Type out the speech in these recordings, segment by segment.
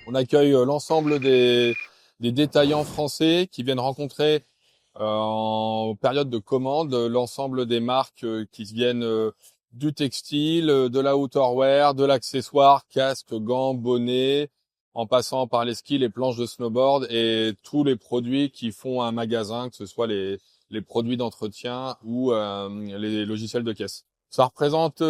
On accueille l'ensemble des détaillants français qui viennent rencontrer en période de commande l'ensemble des marques qui viennent du textile, de la outerwear, de l'accessoire, casque, gants, bonnets, en passant par les skis, les planches de snowboard et tous les produits qui font un magasin, que ce soit les produits d'entretien ou les logiciels de caisse. Ça représente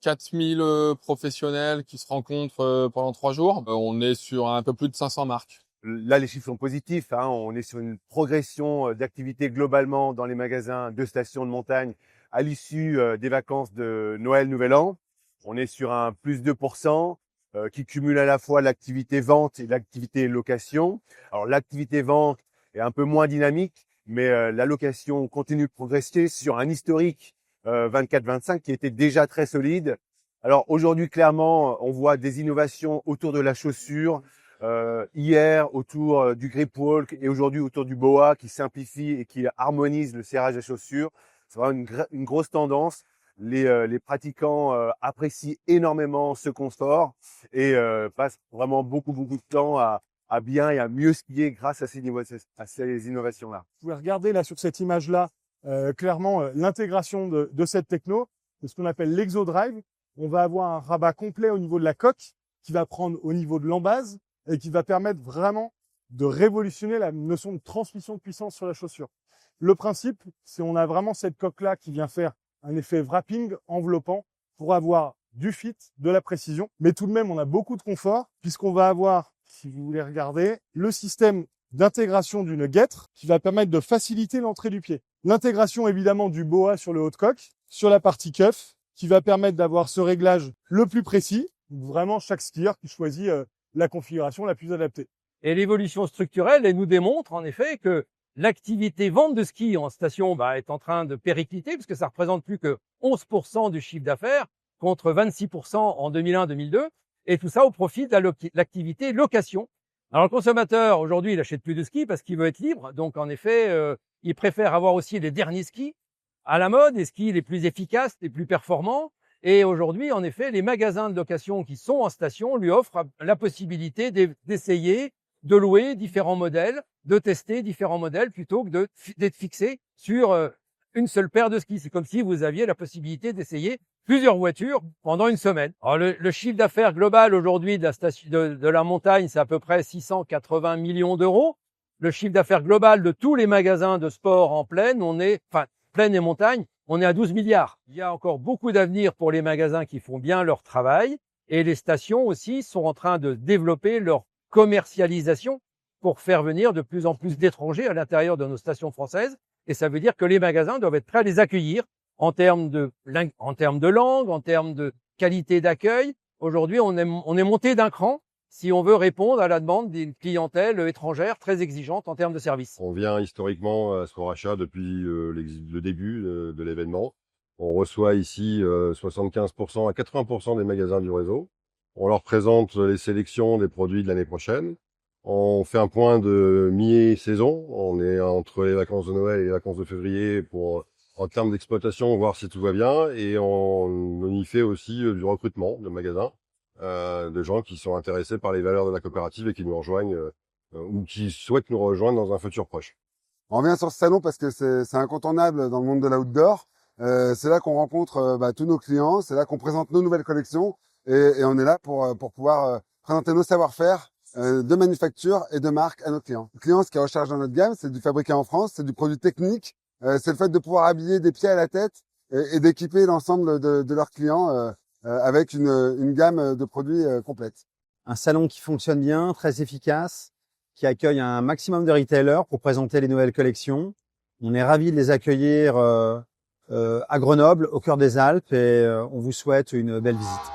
4000 professionnels qui se rencontrent pendant 3 jours. On est sur un peu plus de 500 marques. Là, les chiffres sont positifs, hein. On est sur une progression d'activité globalement dans les magasins de stations de montagne à l'issue des vacances de Noël, Nouvel An. On est sur un plus 2% qui cumule à la fois l'activité vente et l'activité location. Alors, l'activité vente est un peu moins dynamique, mais la location continue de progresser sur un historique 24-25 qui était déjà très solide. Alors, aujourd'hui, clairement, on voit des innovations autour de la chaussure, hier autour du grip walk et aujourd'hui autour du boa qui simplifie et qui harmonise le serrage des chaussures. C'est vraiment une grosse tendance. Les pratiquants apprécient énormément ce confort et passent vraiment beaucoup de temps à bien et à mieux skier grâce à ces innovations-là. Vous pouvez regarder là sur cette image-là clairement l'intégration de cette techno, de ce qu'on appelle l'ExoDrive. On va avoir un rabat complet au niveau de la coque qui va prendre au niveau de l'embase et qui va permettre vraiment de révolutionner la notion de transmission de puissance sur la chaussure. Le principe, c'est on a vraiment cette coque-là qui vient faire un effet wrapping enveloppant pour avoir du fit, de la précision, mais tout de même, on a beaucoup de confort puisqu'on va avoir, si vous voulez regarder, le système d'intégration d'une guêtre qui va permettre de faciliter l'entrée du pied. L'intégration, évidemment, du boa sur le haut de coque, sur la partie cuff, qui va permettre d'avoir ce réglage le plus précis, vraiment chaque skieur qui choisit la configuration la plus adaptée. Et l'évolution structurelle, elle nous démontre en effet que l'activité vente de ski en station est en train de péricliter puisque ça représente plus que 11% du chiffre d'affaires contre 26% en 2001-2002 et tout ça au profit de l'activité location. Alors le consommateur aujourd'hui il achète plus de skis parce qu'il veut être libre, donc en effet il préfère avoir aussi les derniers skis à la mode, les skis les plus efficaces, les plus performants. Et aujourd'hui, en effet, les magasins de location qui sont en station lui offrent la possibilité d'essayer, de louer différents modèles, de tester différents modèles plutôt que d'être fixé sur une seule paire de skis. C'est comme si vous aviez la possibilité d'essayer plusieurs voitures pendant une semaine. Alors le chiffre d'affaires global aujourd'hui de la montagne, c'est à peu près 680 millions d'euros. Le chiffre d'affaires global de tous les magasins de sport en plaine, plaine et montagne, on est à 12 milliards. Il y a encore beaucoup d'avenir pour les magasins qui font bien leur travail et les stations aussi sont en train de développer leur commercialisation pour faire venir de plus en plus d'étrangers à l'intérieur de nos stations françaises. Et ça veut dire que les magasins doivent être prêts à les accueillir en termes de langue, en termes de qualité d'accueil. Aujourd'hui, on est monté d'un cran si on veut répondre à la demande d'une clientèle étrangère très exigeante en termes de services. On vient historiquement à Sport Achat depuis le début de l'événement. On reçoit ici 75% à 80% des magasins du réseau. On leur présente les sélections des produits de l'année prochaine. On fait un point de mi-saison. On est entre les vacances de Noël et les vacances de février pour, en termes d'exploitation, voir si tout va bien. Et on y fait aussi du recrutement de magasins, de gens qui sont intéressés par les valeurs de la coopérative et qui nous rejoignent ou qui souhaitent nous rejoindre dans un futur proche. On revient sur ce salon parce que c'est incontournable dans le monde de l'outdoor. C'est là qu'on rencontre tous nos clients, c'est là qu'on présente nos nouvelles collections et on est là pour pouvoir présenter nos savoir-faire de manufacture et de marque à nos clients. Les clients, ce qu'ils recherchent dans notre gamme, c'est du fabriqué en France, c'est du produit technique, c'est le fait de pouvoir habiller des pieds à la tête et d'équiper l'ensemble de leurs clients avec une gamme de produits complète. Un salon qui fonctionne bien, très efficace, qui accueille un maximum de retailers pour présenter les nouvelles collections. On est ravis de les accueillir à Grenoble, au cœur des Alpes, et on vous souhaite une belle visite.